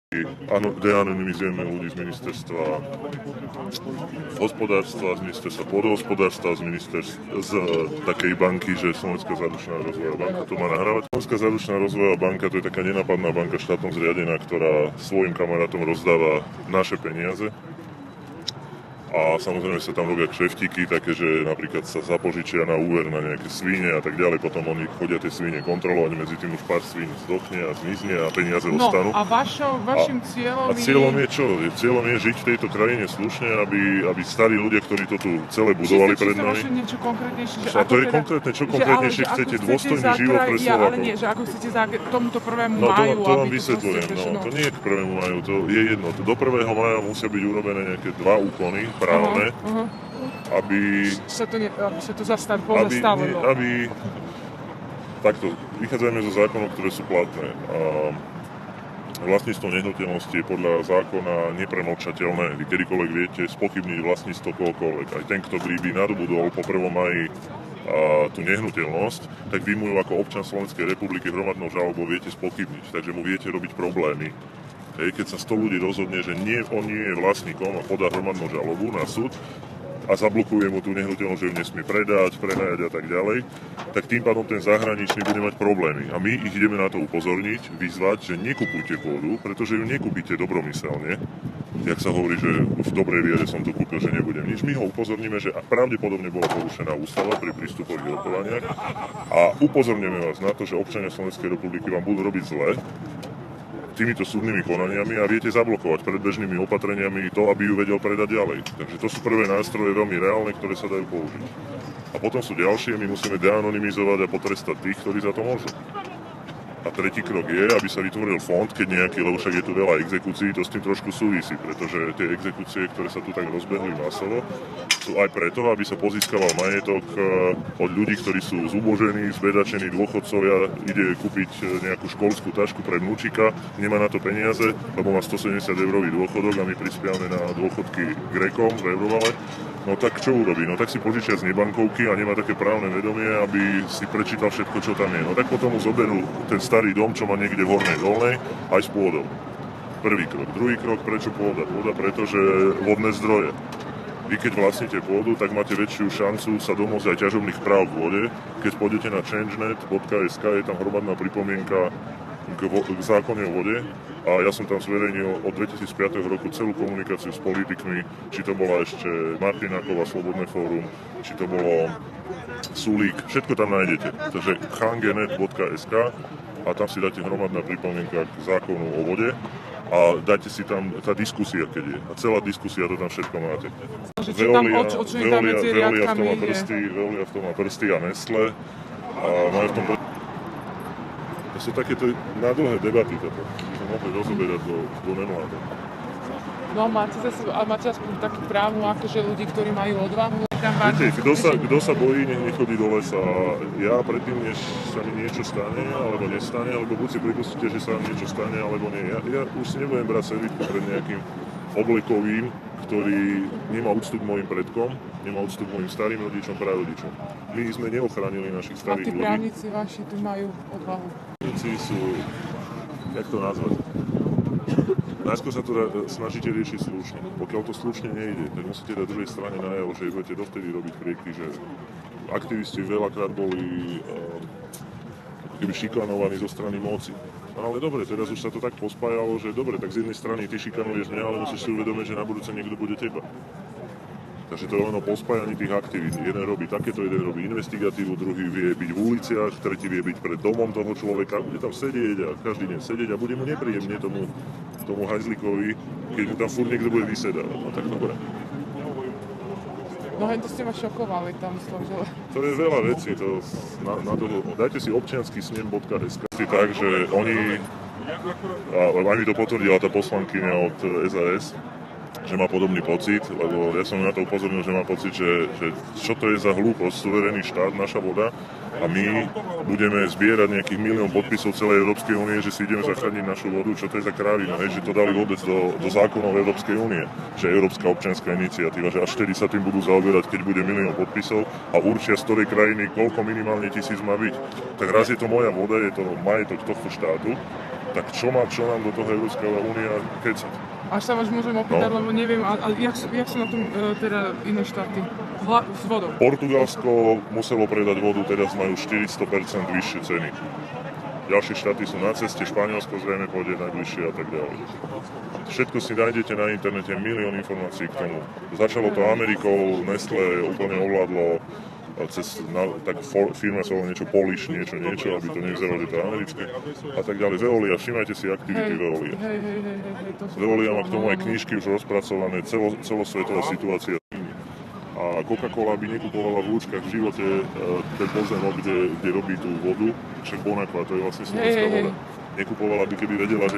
Deanonymizujeme ľudí z ministerstva hospodárstva, z ministerstva pôdohospodárstva, z takej banky, že Slovenská záručná rozvojová banka to má nahrávať. Slovenská záručná rozvojová banka to je taká nenápadná banka štátom zriadená, ktorá svojim kamarátom rozdáva naše peniaze. A samozrejme sa tam robia kšeftíky, také, že napríklad sa zapožičia na úver na nejaké svine a tak ďalej, potom oni chodia tie svine kontrolovať, medzi tým už pár svín zdochne a zmizne a peniaze dostanú. A vašim cieľom je čo? Cieľom je žiť v tejto krajine slušne, aby starí ľudia, ktorí to tu celé budovali pred nami. Niečo konkrétnejšie, že a to je konkrétne, čo konkrétnejšie chcete? Dôstojný život pre Slovákov. Ale nie, že ako chcete za tomuto 1. máju, to vám vysvetľujem. To nie je k 1. máju, to je jedno. Do 1. mája musia byť urobené nejaké 2 úkony právne, aby sa to zastavilo. Takto, vychádzajme zo zákonov, ktoré sú platné. Vlastníctvo nehnuteľnosti je podľa zákona nepremlčateľné. Vy kedykoľvek viete spochybniť vlastníctvo kohokoľvek. Aj ten, ktorý by nadobudol po 1. máji tú nehnuteľnosť, tak vy mu ako občan Slovenskej republiky hromadnou žalobou viete spochybniť. Takže mu viete robiť problémy. Keď sa 100 ľudí rozhodne, že on nie je vlastníkom a podá hromadnú žalobu na súd a zablokuje mu tú nehnuteľnosť, že ju nesmie predať, prenajať a tak ďalej, tak tým pádom ten zahraničný bude mať problémy. A my ich ideme na to upozorniť, vyzvať, že nekupujte pôdu, pretože ju nekúpite dobromyselne. Jak sa hovorí, že v dobrej viere som to kúpil, že nebudem nič. My ho upozorníme, že pravdepodobne bola porušená ústava pri prístupových rokovaniach a upozorníme vás na to, že občania Slovenskej republiky vám budú robiť zle týmito súdnymi konaniami a viete zablokovať predbežnými opatreniami to, aby ju vedel predať ďalej. Takže to sú prvé nástroje veľmi reálne, ktoré sa dajú použiť. A potom sú ďalšie, my musíme deanonymizovať a potrestať tých, ktorí za to môžu. A tretí krok je, aby sa vytvoril fond, keď nejaký, lebo však je tu veľa exekúcií, to s tým trošku súvisí, pretože tie exekúcie, ktoré sa tu tak rozbehli masovo, sú aj preto, aby sa pozískaval majetok od ľudí, ktorí sú zubožení, zbedačení dôchodcovia, ide kúpiť nejakú školskú tašku pre vnúčika, nemá na to peniaze, lebo má 170 eurový dôchodok a my prispievame na dôchodky Grékom v Eurovale. No tak čo urobí? No tak si požičia z nebankovky a nemá také právne vedomie, aby si prečítal všetko, čo tam je. No tak potom mu zoberú ten starý dom, čo má niekde v Hornej Dolnej, aj s pôdou. Prvý krok. Druhý krok, prečo pôda? Pôda, pretože vodné zdroje. Vy keď vlastníte pôdu, tak máte väčšiu šancu sa domôcť aj ťažobných práv v vode. Keď pôjdete na changenet.sk, je tam hromadná pripomienka k zákone o vode a ja som tam zverejnil od 2005 roku celú komunikáciu s politikmi, či to bola ešte Martináková Slobodné fórum, či to bolo Sulík, všetko tam nájdete. Takže changenet.sk a tam si dáte hromadná pripomienka k zákonu o vode a dáte si tam tá diskusia, keď je. A celá diskusia, to tam všetko máte. Veolia v tom má prsty a Nestlé a majú v tom to sú takéto na dlhé debaty toto. My sme mohli rozoberať do nemláda. No máte aspoň takú právnu, akože ľudí, ktorí majú odvahu. Viete, kto sa bojí, nech nechodí do lesa. Ja predtým, než sa mi niečo stane, alebo nestane, alebo buď si pripustíte, že sa vám niečo stane, alebo nie. Ja už si nebudem brať servítku pred nejakým oblekovým, ktorý nemá úctu k mojim predkom, nemá úctu k mojim starým rodičom, prarodičom. My sme neochránili našich starých ľudí. A tí právnici vaši tu majú odvahu? Právnici sú, jak to nazvať? Najskôr sa to snažíte riešiť slušne. Pokiaľ to slušne nejde, tak musíte dať druhej strane najavo, že budete dovtedy robiť projekty, že aktivisti veľakrát boli keby šikanovaní zo strany moci. No ale dobre, teraz už sa to tak pospájalo, že dobre, tak z jednej strany ty šikanuješ mňa, ale musíš si uvedomiť, že na budúce niekto bude teba. Takže to je len o pospájaní tých aktivít. Jeden robí takéto, jeden robí investigatívu, druhý vie byť v uliciach, tretí vie byť pred domom toho človeka, bude tam sedieť a každý deň sedieť a bude mu nepríjemne tomu hajzlíkovi, keď mu tam furt niekto bude vysedávať. No tak dobre. No to ste ma šokovali tam z toho, že... To je veľa vecí, to dajte si občiansky snem.sk. Tak, že oni, a aj mi to potvrdila tá poslankyňa od SAS, že má podobný pocit, lebo ja som na to upozornil, že má pocit, že čo to je za hlúposť, suverénny štát, naša voda a my budeme zbierať nejakých 1 000 000 podpisov celej Európskej únie, že si ideme zachrániť našu vodu, čo to je za krávina, že to dali vôbec do zákonov Európskej únie, že Európska občianska iniciatíva, že až vtedy sa tým budú zaoberať, keď bude 1 000 000 podpisov a určia z ktorej krajiny koľko minimálne 1000 má byť. Tak raz je to moja voda, je to majetok tohto štátu, Tak čo nám do toho Európska únia kecať? Až sa vás môžem opýtať, lebo neviem, a jak sú na tom teda iné štáty? S vodou. Portugalsko muselo predať vodu, teraz majú 400% vyššie ceny. Ďalšie štáty sú na ceste, Španielsko zrejme pôjde najbližšie a tak ďalej. Všetko si nájdete na internete, milión informácií k tomu. Začalo to Amerikou, Nestlé úplne ovládlo tak firma sa volá niečo Polish, niečo, aby to nevyzeralo, že to je americké a tak ďalej. Veolia, všimajte si aktivity Veolia. Veolia má k tomu aj knižky už rozpracované, celosvetová situácia. A Coca-Cola by nekupovala v Lúčkach v živote ten pozemok, kde robí tú vodu, však Bonaqua, to je vlastne slovenská voda. Nekupovala by, keby vedela, že